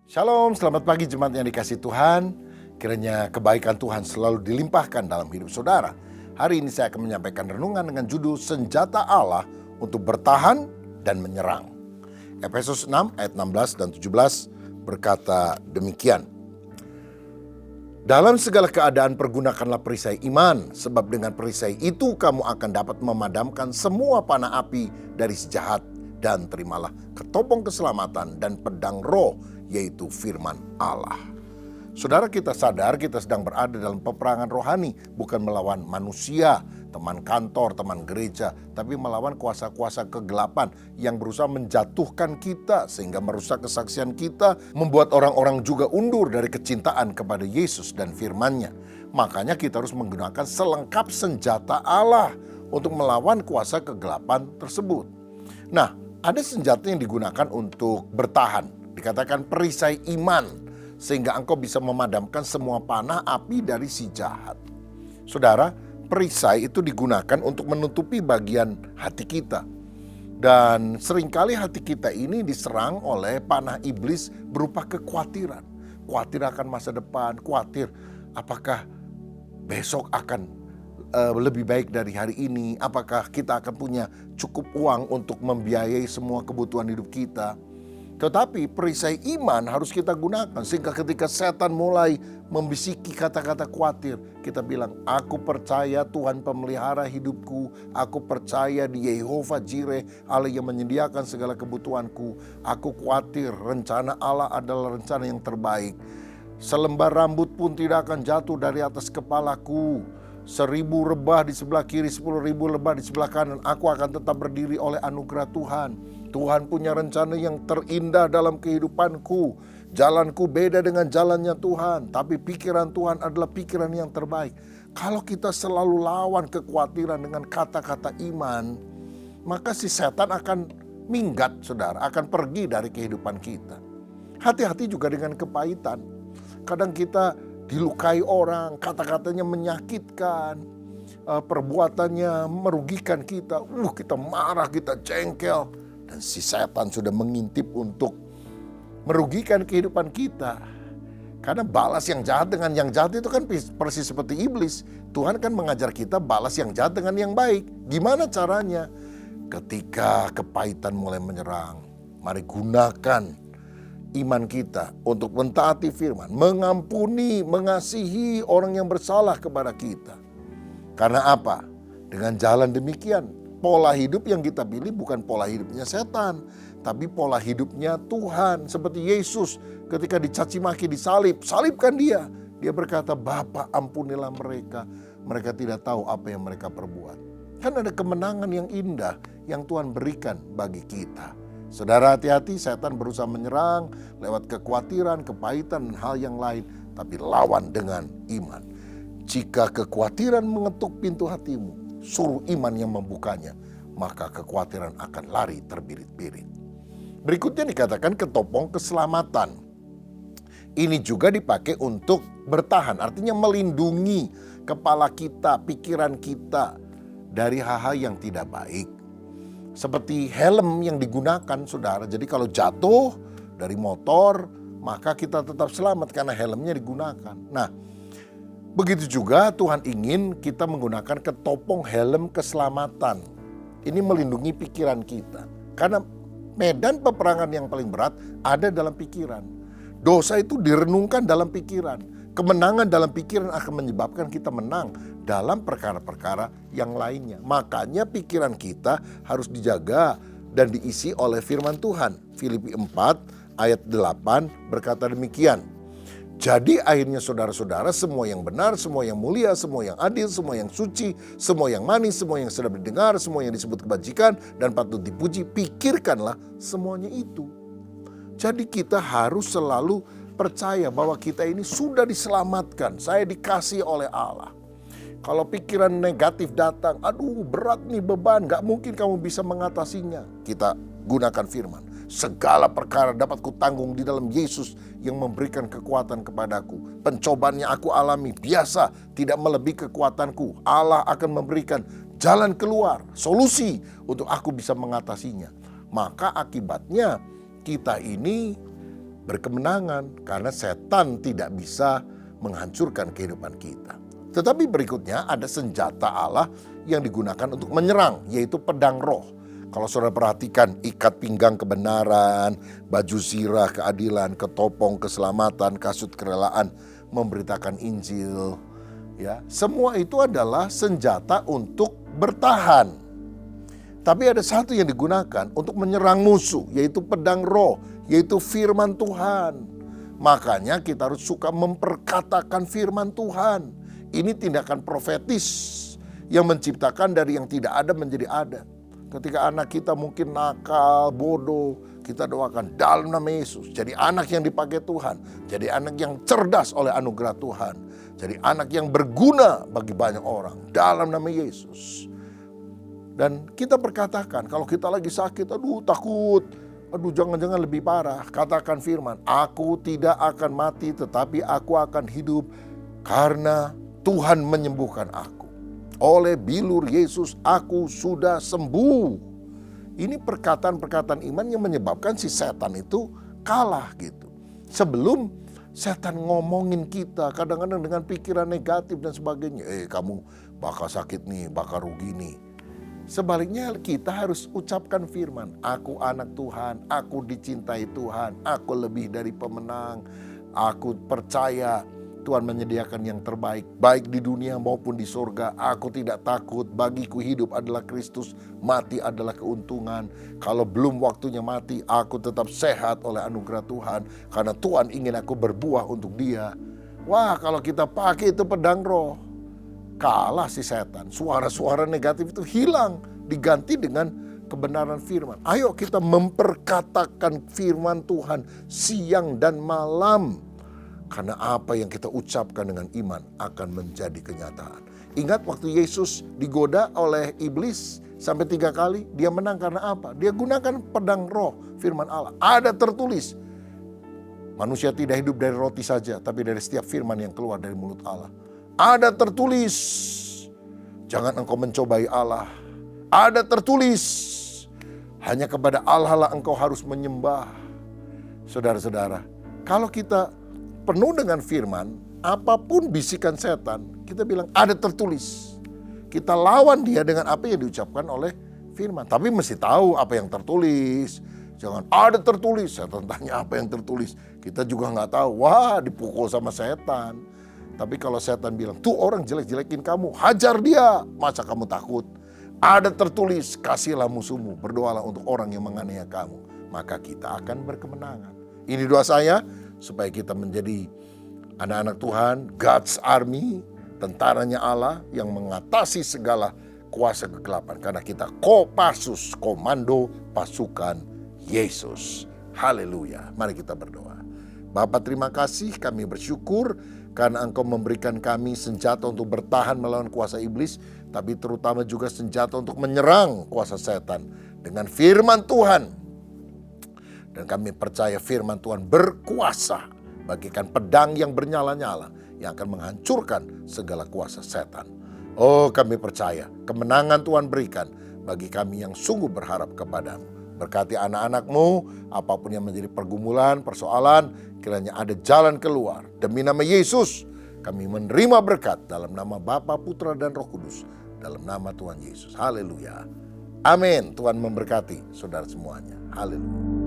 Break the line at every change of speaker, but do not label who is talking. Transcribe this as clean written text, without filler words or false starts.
Shalom, selamat pagi jemaat yang dikasihi Tuhan. Kiranya kebaikan Tuhan selalu dilimpahkan dalam hidup saudara. Hari ini saya akan menyampaikan renungan dengan judul Senjata Allah untuk bertahan dan menyerang. Efesus 6 ayat 16 dan 17 berkata demikian. Dalam segala keadaan pergunakanlah perisai iman, sebab dengan perisai itu kamu akan dapat memadamkan semua panah api dari si jahat, dan terimalah ketopong keselamatan dan pedang roh, yaitu firman Allah. Saudara, kita sadar kita sedang berada dalam peperangan rohani, bukan melawan manusia, teman kantor, teman gereja, tapi melawan kuasa-kuasa kegelapan yang berusaha menjatuhkan kita sehingga merusak kesaksian kita, membuat orang-orang juga undur dari kecintaan kepada Yesus dan firman-Nya. Makanya kita harus menggunakan selengkap senjata Allah untuk melawan kuasa kegelapan tersebut. Nah, ada senjata yang digunakan untuk bertahan. Dikatakan perisai iman, sehingga engkau bisa memadamkan semua panah api dari si jahat. Saudara, perisai itu digunakan untuk menutupi bagian hati kita. Dan seringkali hati kita ini diserang oleh panah iblis berupa kekhawatiran. Khawatir akan masa depan, khawatir apakah besok akan lebih baik dari hari ini, apakah kita akan punya cukup uang untuk membiayai semua kebutuhan hidup kita. Tetapi perisai iman harus kita gunakan sehingga ketika setan mulai membisiki kata-kata khawatir, kita bilang, aku percaya Tuhan pemelihara hidupku, aku percaya di Yehova Jireh, Allah yang menyediakan segala kebutuhanku, aku khawatir rencana Allah adalah rencana yang terbaik. Selembar rambut pun tidak akan jatuh dari atas kepalaku. 1000 lebah di sebelah kiri, 10.000 lebah di sebelah kanan, aku akan tetap berdiri oleh anugerah Tuhan. Tuhan punya rencana yang terindah dalam kehidupanku. Jalanku beda dengan jalannya Tuhan, tapi pikiran Tuhan adalah pikiran yang terbaik. Kalau kita selalu lawan kekhawatiran dengan kata-kata iman, maka si setan akan minggat, saudara, akan pergi dari kehidupan kita. Hati-hati juga dengan kepahitan. Kadang kita dilukai orang, kata-katanya menyakitkan, perbuatannya merugikan kita. Kita marah, kita jengkel. Dan si setan sudah mengintip untuk merugikan kehidupan kita. Karena balas yang jahat dengan yang jahat itu kan persis seperti iblis. Tuhan kan mengajar kita balas yang jahat dengan yang baik. Gimana caranya? Ketika kepahitan mulai menyerang, mari gunakan iman kita untuk mentaati firman, mengampuni, mengasihi orang yang bersalah kepada kita. Karena apa? Dengan jalan demikian, pola hidup yang kita pilih bukan pola hidupnya setan, tapi pola hidupnya Tuhan. Seperti Yesus ketika dicaci maki, disalib, salibkan dia. Dia berkata, Bapa ampunilah mereka, mereka tidak tahu apa yang mereka perbuat. Kan ada kemenangan yang indah yang Tuhan berikan bagi kita. Saudara, hati-hati, setan berusaha menyerang lewat kekhawatiran, kepahitan, dan hal yang lain. Tapi lawan dengan iman. Jika kekhawatiran mengetuk pintu hatimu, suruh iman yang membukanya, maka kekhawatiran akan lari terbirit-birit. Berikutnya dikatakan ketopong keselamatan. Ini juga dipakai untuk bertahan, artinya melindungi kepala kita, pikiran kita dari hal-hal yang tidak baik. Seperti helm yang digunakan, saudara. Jadi kalau jatuh dari motor, maka kita tetap selamat karena helmnya digunakan. Nah, begitu juga Tuhan ingin kita menggunakan ketopong helm keselamatan. Ini melindungi pikiran kita. Karena medan peperangan yang paling berat ada dalam pikiran. Dosa itu direnungkan dalam pikiran. Kemenangan dalam pikiran akan menyebabkan kita menang dalam perkara-perkara yang lainnya. Makanya pikiran kita harus dijaga dan diisi oleh firman Tuhan. Filipi 4 ayat 8 berkata demikian. Jadi akhirnya saudara-saudara, semua yang benar, semua yang mulia, semua yang adil, semua yang suci, semua yang manis, semua yang sedap didengar, semua yang disebut kebajikan dan patut dipuji, pikirkanlah semuanya itu. Jadi kita harus selalu percaya bahwa kita ini sudah diselamatkan. Saya dikasih oleh Allah. Kalau pikiran negatif datang, aduh berat nih beban, gak mungkin kamu bisa mengatasinya. Kita gunakan firman. Segala perkara dapat kutanggung di dalam Yesus yang memberikan kekuatan kepadaku. Pencobaannya aku alami, biasa, tidak melebihi kekuatanku. Allah akan memberikan jalan keluar, solusi untuk aku bisa mengatasinya. Maka akibatnya kita ini berkemenangan karena setan tidak bisa menghancurkan kehidupan kita. Tetapi berikutnya ada senjata Allah yang digunakan untuk menyerang, yaitu pedang roh. Kalau saudara perhatikan, ikat pinggang kebenaran, baju zirah keadilan, ketopong keselamatan, kasut kerelaan, memberitakan Injil, ya, semua itu adalah senjata untuk bertahan. Tapi ada satu yang digunakan untuk menyerang musuh, yaitu pedang roh, yaitu firman Tuhan. Makanya kita harus suka memperkatakan firman Tuhan. Ini tindakan profetis yang menciptakan dari yang tidak ada menjadi ada. Ketika anak kita mungkin nakal, bodoh, kita doakan dalam nama Yesus. Jadi anak yang dipakai Tuhan. Jadi anak yang cerdas oleh anugerah Tuhan. Jadi anak yang berguna bagi banyak orang dalam nama Yesus. Dan kita berkatakan kalau kita lagi sakit, aduh takut, aduh jangan-jangan lebih parah. Katakan firman, aku tidak akan mati tetapi aku akan hidup karena Tuhan menyembuhkan aku. Oleh bilur Yesus aku sudah sembuh. Ini perkataan-perkataan iman yang menyebabkan si setan itu kalah gitu. Sebelum setan ngomongin kita kadang-kadang dengan pikiran negatif dan sebagainya. Kamu bakal sakit nih, bakal rugi nih. Sebaliknya kita harus ucapkan firman. Aku anak Tuhan, aku dicintai Tuhan, aku lebih dari pemenang. Aku percaya Tuhan menyediakan yang terbaik, baik di dunia maupun di surga. Aku tidak takut, bagiku hidup adalah Kristus, mati adalah keuntungan. Kalau belum waktunya mati, aku tetap sehat oleh anugerah Tuhan. Karena Tuhan ingin aku berbuah untuk Dia. Wah, kalau kita pakai itu pedang roh, kalah si setan. Suara-suara negatif itu hilang, diganti dengan kebenaran firman. Ayo kita memperkatakan firman Tuhan siang dan malam. Karena apa yang kita ucapkan dengan iman akan menjadi kenyataan. Ingat waktu Yesus digoda oleh iblis sampai 3 kali, dia menang karena apa? Dia gunakan pedang roh firman Allah. Ada tertulis, manusia tidak hidup dari roti saja, tapi dari setiap firman yang keluar dari mulut Allah. Ada tertulis, jangan engkau mencobai Allah. Ada tertulis, hanya kepada Allah lah engkau harus menyembah. Saudara-saudara, kalau kita penuh dengan firman, apapun bisikan setan, kita bilang ada tertulis. Kita lawan dia dengan apa yang diucapkan oleh firman. Tapi mesti tahu apa yang tertulis. Jangan ada tertulis, setan tanya apa yang tertulis. Kita juga nggak tahu, wah dipukul sama setan. Tapi kalau setan bilang, tuh orang jelek-jelekin kamu, hajar dia. Masa kamu takut? Ada tertulis, kasihlah musuhmu, berdoalah untuk orang yang menganiaya kamu. Maka kita akan berkemenangan. Ini doa saya, supaya kita menjadi anak-anak Tuhan, God's Army, tentaranya Allah yang mengatasi segala kuasa kegelapan. Karena kita Kopassus, komando pasukan Yesus. Haleluya. Mari kita berdoa. Bapa, terima kasih, kami bersyukur karena Engkau memberikan kami senjata untuk bertahan melawan kuasa iblis, tapi terutama juga senjata untuk menyerang kuasa setan dengan firman Tuhan. Dan kami percaya firman Tuhan berkuasa, bagikan pedang yang bernyala-nyala yang akan menghancurkan segala kuasa setan. Oh, kami percaya kemenangan Tuhan berikan bagi kami yang sungguh berharap kepadamu. Berkati anak-anakmu, apapun yang menjadi pergumulan, persoalan, kiranya ada jalan keluar. Demi nama Yesus, kami menerima berkat dalam nama Bapa, Putra, dan Roh Kudus. Dalam nama Tuhan Yesus. Haleluya. Amin. Tuhan memberkati saudara semuanya. Haleluya.